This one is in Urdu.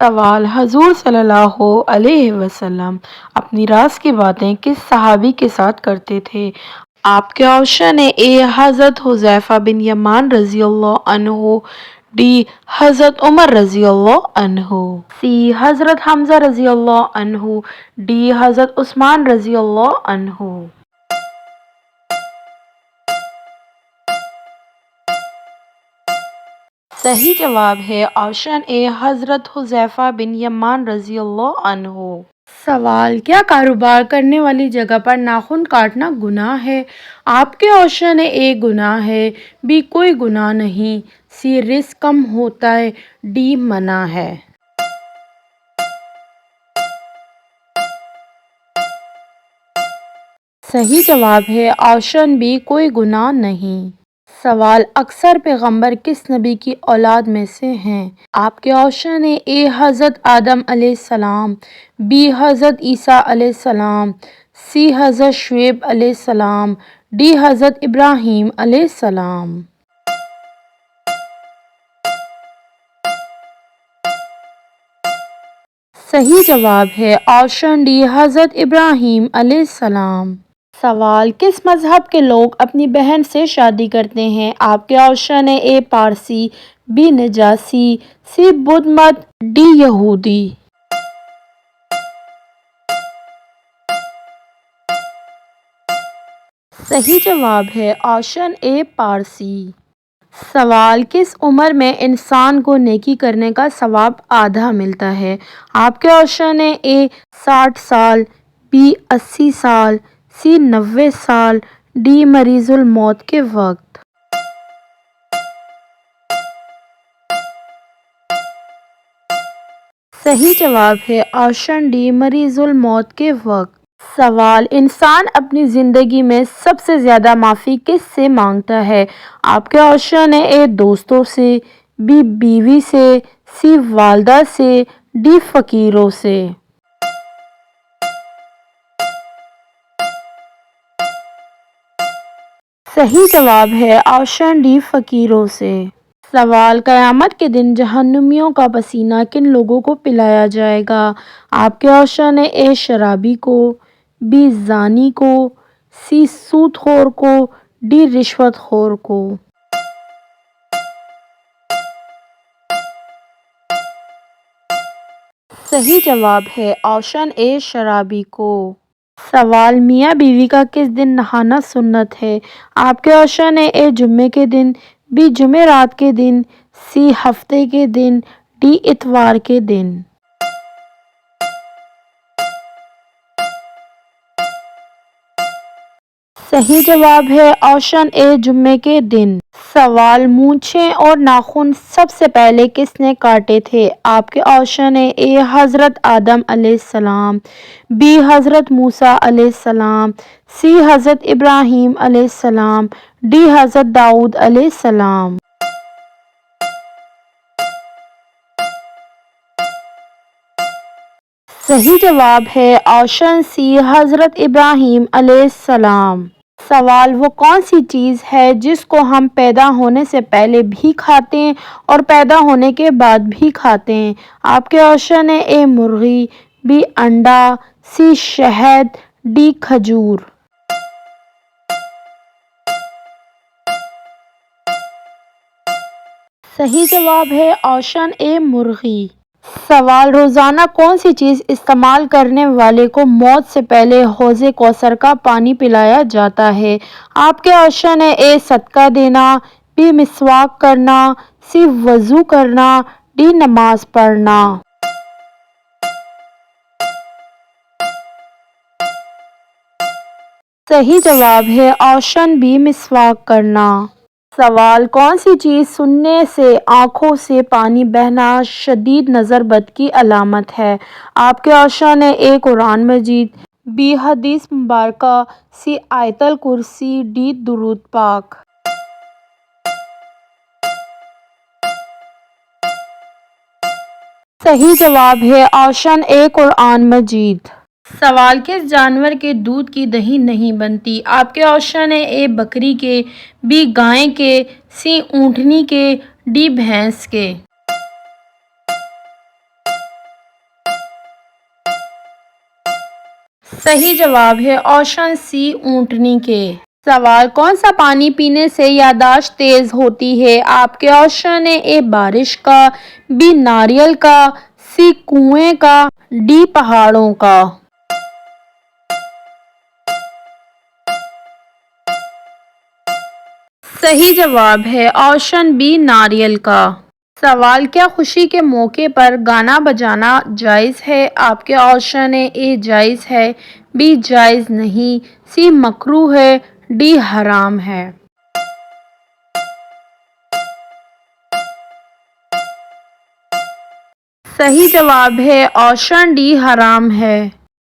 سوال: حضور صلی اللہ علیہ وسلم اپنی راز کی باتیں کس صحابی کے ساتھ کرتے تھے؟ آپ کے آپشن ہے: اے حضرت حذیفہ بن یمان رضی اللہ عنہ، ڈی حضرت عمر رضی اللہ عنہ، سی حضرت حمزہ رضی اللہ عنہ، ڈی حضرت عثمان رضی اللہ عنہ۔ صحیح جواب ہے آپشن اے حضرت حذیفہ بن یمان رضی اللہ عنہ۔ سوال: کیا کاروبار کرنے والی جگہ پر ناخن کاٹنا گناہ ہے؟ آپ کے آپشن ہے: اے گناہ ہے، بی کوئی گناہ نہیں، سی رزق کم ہوتا ہے، ڈی منع ہے۔ صحیح جواب ہے آپشن بی کوئی گناہ نہیں۔ سوال: اکثر پیغمبر کس نبی کی اولاد میں سے ہیں؟ آپ کے آپشن ہے: اے حضرت آدم علیہ السلام، بی حضرت عیسیٰ علیہ السلام، سی حضرت شعیب علیہ السلام، ڈی حضرت ابراہیم علیہ السلام۔ صحیح جواب ہے آپشن ڈی حضرت ابراہیم علیہ السلام۔ سوال: کس مذہب کے لوگ اپنی بہن سے شادی کرتے ہیں؟ آپ کے آپشن ہے: اے پارسی، بی نجاشی، سی بدھ مت، ڈی یہودی۔ صحیح جواب ہے آپشن اے پارسی۔ سوال: کس عمر میں انسان کو نیکی کرنے کا ثواب آدھا ملتا ہے؟ آپ کے آپشن ہے: اے 60 سال، بی 80 سال، سی 90 سال، ڈی مریض الموت کے وقت۔ صحیح جواب ہے آپشن ڈی مریض الموت کے وقت۔ سوال: انسان اپنی زندگی میں سب سے زیادہ معافی کس سے مانگتا ہے؟ آپ کے آپشن ہے: اے دوستوں سے، بی بیوی سے، سی والدہ سے، ڈی فقیروں سے۔ صحیح جواب ہے آپشن ڈی فقیروں سے۔ سوال: قیامت کے دن جہنمیوں کا پسینہ کن لوگوں کو پلایا جائے گا؟ آپ کے آپشن ہے: اے شرابی کو، بی زانی کو، سی سود خور کو، ڈی رشوت خور کو۔ صحیح جواب ہے آپشن اے شرابی کو۔ سوال: میاں بیوی کا کس دن نہانا سنت ہے؟ آپ کے آپشن ہے: اے جمعے کے دن، بی جمعرات کے دن، سی ہفتے کے دن، ڈی اتوار کے دن۔ صحیح جواب ہے آپشن اے جمعے کے دن۔ سوال: مونچھیں اور ناخن سب سے پہلے کس نے کاٹے تھے؟ آپ کے آپشن ہے: اے حضرت آدم علیہ السلام، بی حضرت موسیٰ علیہ السلام، سی حضرت ابراہیم علیہ السلام، ڈی حضرت داؤد علیہ السلام۔ صحیح جواب ہے آپشن سی حضرت ابراہیم علیہ السلام۔ سوال: وہ کون سی چیز ہے جس کو ہم پیدا ہونے سے پہلے بھی کھاتے ہیں اور پیدا ہونے کے بعد بھی کھاتے ہیں؟ آپ کے آپشن ہے: اے مرغی، بی انڈا، سی شہد، ڈی کھجور۔ صحیح جواب ہے آپشن اے مرغی۔ سوال: روزانہ کون سی چیز استعمال کرنے والے کو موت سے پہلے حوض کوثر کا پانی پلایا جاتا ہے؟ آپ کے آپشن ہے: اے صدقہ دینا، بی مسواک کرنا، سی وضو کرنا، ڈی نماز پڑھنا۔ صحیح جواب ہے آپشن بی مسواک کرنا۔ سوال: کون سی چیز سننے سے آنکھوں سے پانی بہنا شدید نظر بد کی علامت ہے؟ آپ کے آپشن ہے: اے قرآن مجید، بی حدیث مبارکہ، سی آیت الکرسی، ڈی درود پاک۔ صحیح جواب ہے آپشن اے قرآن مجید۔ سوال: کس جانور کے دودھ کی دہی نہیں بنتی؟ آپ کے آپشن ہے: اے بکری کے، بی گائے کے، سی اونٹنی کے، ڈی بھینس کے۔ صحیح جواب ہے آپشن سی اونٹنی کے۔ سوال، کون سا پانی پینے سے یادداشت تیز ہوتی ہے؟ آپ کے آپشن ہیں اے بارش کا، بی ناریل کا، سی کنویں کا، ڈی پہاڑوں کا۔ صحیح جواب ہے آپشن بی ناریل کا۔ سوال، کیا خوشی کے موقع پر گانا بجانا جائز ہے؟ آپ کے آپشن ہیں اے جائز ہے، بی جائز نہیں، سی مکروہ ہے، ڈی حرام ہے۔ صحیح جواب ہے آپشن ڈی حرام ہے۔